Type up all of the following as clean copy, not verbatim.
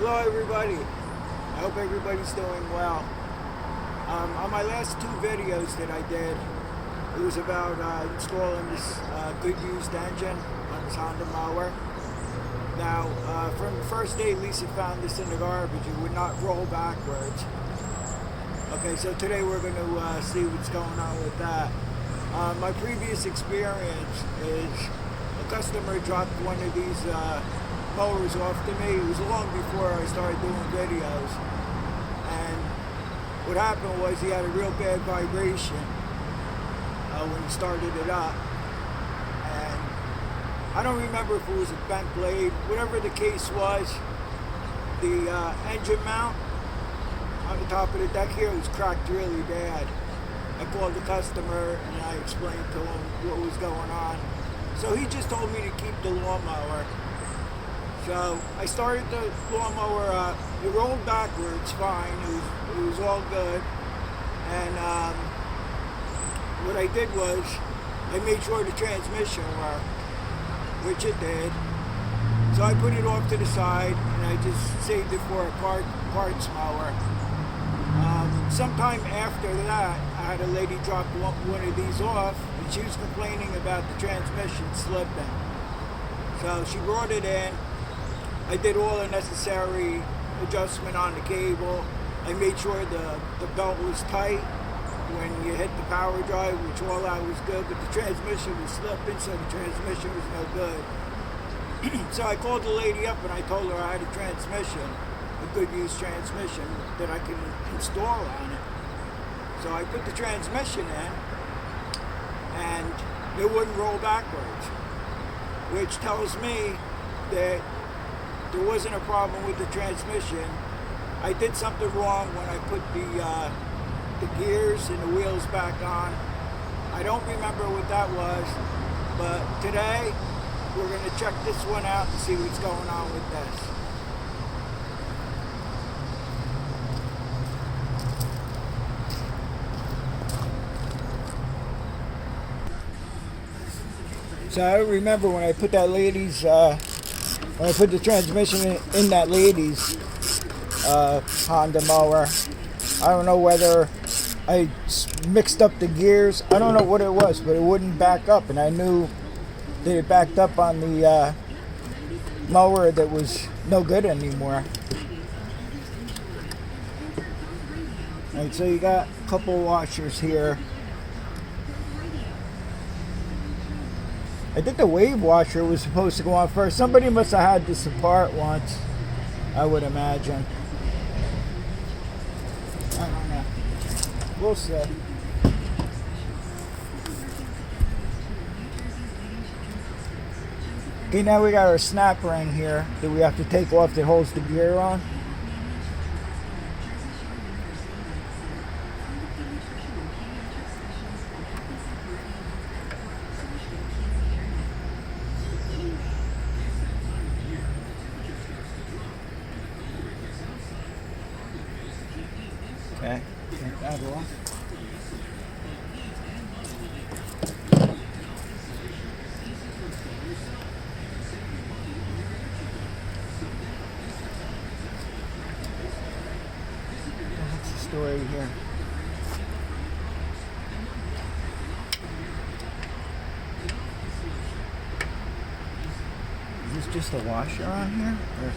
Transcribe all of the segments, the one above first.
Hello everybody, I hope everybody's doing well. On my last two videos that I did, it was about installing this good used engine on this Honda mower. Now, from the first day Lisa found this in the garbage, it would not roll backwards. Okay, so today we're going to see what's going on with that. My previous experience is a customer dropped one of these mowers off to me. It was long before I started doing videos, and what happened was he had a real bad vibration when he started it up, and I don't remember if it was a bent blade. Whatever the case was, the engine mount on the top of the deck here was cracked really bad. I called the customer and I explained to him what was going on. So he just told me to keep the lawnmower. So I started the lawnmower up. It rolled backwards fine. It was all good. And what I did was I made sure the transmission worked, which it did. So I put it off to the side and I just saved it for a parts mower. Sometime after that, I had a lady drop one of these off, and she was complaining about the transmission slipping. So she brought it in. I did all the necessary adjustment on the cable. I made sure the belt was tight when you hit the power drive, which all that was good, but the transmission was slipping, so the transmission was no good. So I called the lady up and I told her I had a transmission, a good use transmission that I could install on it. So I put the transmission in and it wouldn't roll backwards, which tells me that there wasn't a problem with the transmission. I did something wrong when I put the gears and the wheels back on. I don't remember what that was, but today we're going to check this one out and see what's going on with this. So I remember when I put that lady's, when I put the transmission in that lady's Honda mower, I don't know whether I mixed up the gears. I don't know what it was, but it wouldn't back up, and I knew that it backed up on the mower that was no good anymore. Alright, so you got a couple washers here. I think the wave washer was supposed to go on first. Somebody must have had this apart once, I would imagine. I don't know. We'll see. Okay, now we got our snap ring here that we have to take off that holds the gear on. Okay, take that off. What's the story here? Is this just a washer on here? Or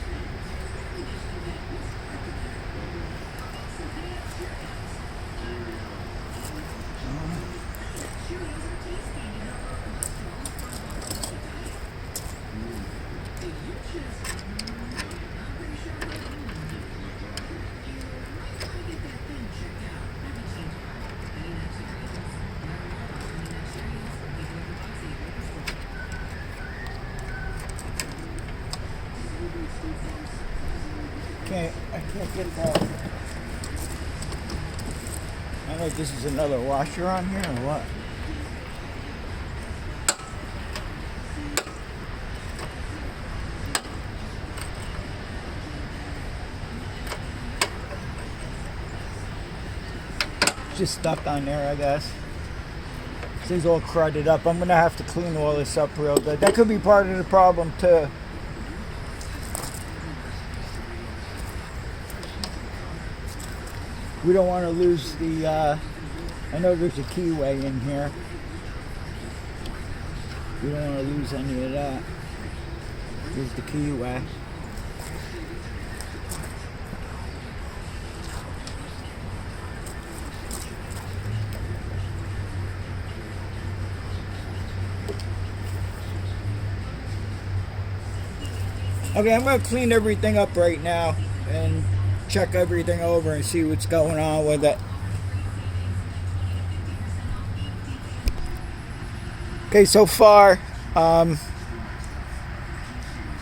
I can't get that. I don't know if this is another washer on here or what. It's just stuck on there, I guess. This thing's all crudted up. I'm gonna have to clean all this up real good. That could be part of the problem too. We don't want to lose the, I know there's a keyway in here. We don't want to lose any of that. Here's the keyway. Okay, I'm going to clean everything up right now and check everything over and see what's going on with it. Okay, so far,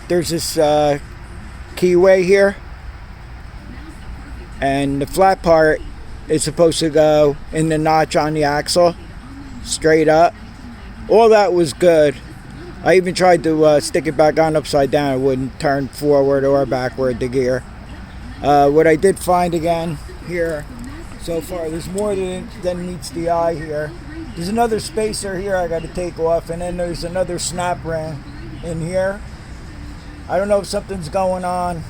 there's this keyway here, and the flat part is supposed to go in the notch on the axle, straight up. All that was good. I even tried to stick it back on upside down. It wouldn't turn forward or backward, the gear. What I did find again here so far, there's more than meets the eye here. There's another spacer here I got to take off, and then there's another snap ring in here. I don't know if something's going on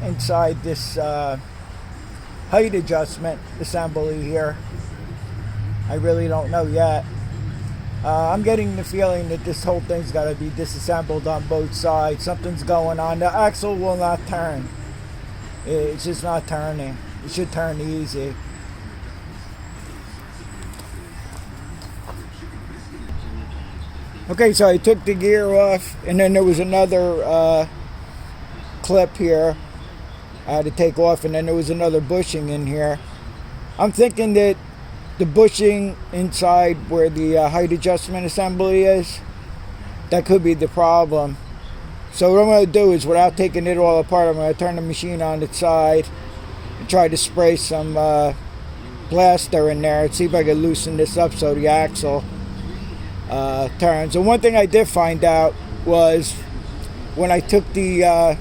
inside this height adjustment assembly here. I really don't know yet. I'm getting the feeling that this whole thing's got to be disassembled on both sides. Something's going on. The axle will not turn. It's just not turning. It should turn easy. Okay, so I took the gear off, and then there was another clip here I had to take off, and then there was another bushing in here. I'm thinking that the bushing inside where the height adjustment assembly is, that could be the problem. So what I'm going to do is, without taking it all apart, I'm going to turn the machine on its side and try to spray some blaster in there and see if I can loosen this up so the axle turns. And one thing I did find out was when I took the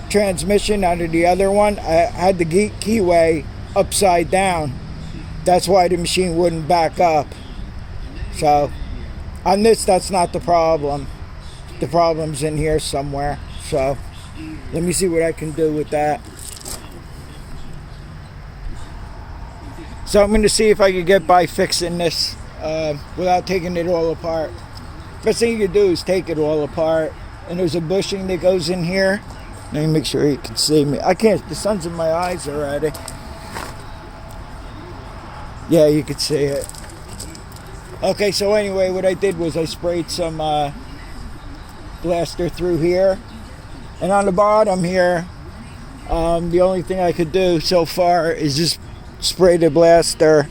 transmission out of the other one, I had the keyway upside down. That's why the machine wouldn't back up. So on this, that's not the problem. The problem's in here somewhere. So let me see what I can do with that. So I'm going to see if I can get by fixing this without taking it all apart. First thing you can do is take it all apart. And there's a bushing that goes in here. Let me make sure you can see me. I can't, the sun's in my eyes already. Yeah, you can see it. Okay, so anyway, what I did was I sprayed some blaster through here. And on the bottom here, the only thing I could do so far is just spray the blaster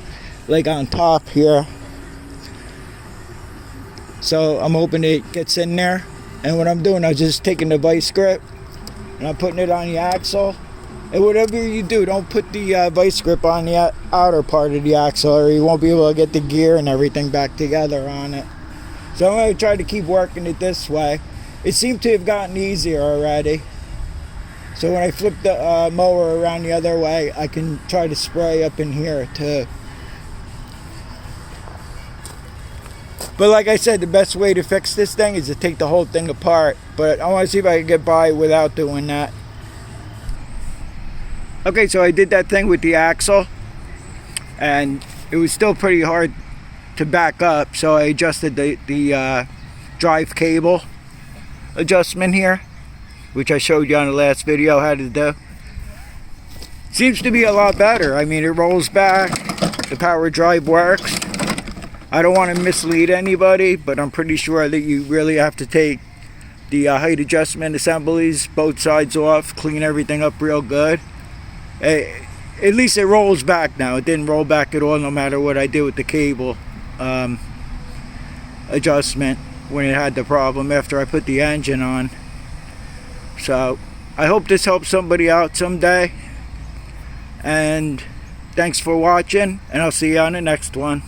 like on top here. So I'm hoping it gets in there. And what I'm doing, I'm just taking the vice grip and I'm putting it on the axle. And whatever you do, don't put the vice grip on the outer part of the axle, or you won't be able to get the gear and everything back together on it. So I'm going to try to keep working it this way. It seemed to have gotten easier already. So when I flip the mower around the other way, I can try to spray up in here too. But like I said, the best way to fix this thing is to take the whole thing apart. But I want to see if I can get by without doing that. Okay, so I did that thing with the axle, and it was still pretty hard to back up, so I adjusted the drive cable adjustment here, which I showed you on the last video how to do. Seems to be a lot better. I mean, it rolls back, the power drive works. I don't want to mislead anybody, but I'm pretty sure that you really have to take the height adjustment assemblies, both sides off, clean everything up real good. At least it rolls back now. It didn't roll back at all no matter what I did with the cable adjustment when it had the problem after I put the engine on. So I hope this helps somebody out someday. And thanks for watching, and I'll see you on the next one.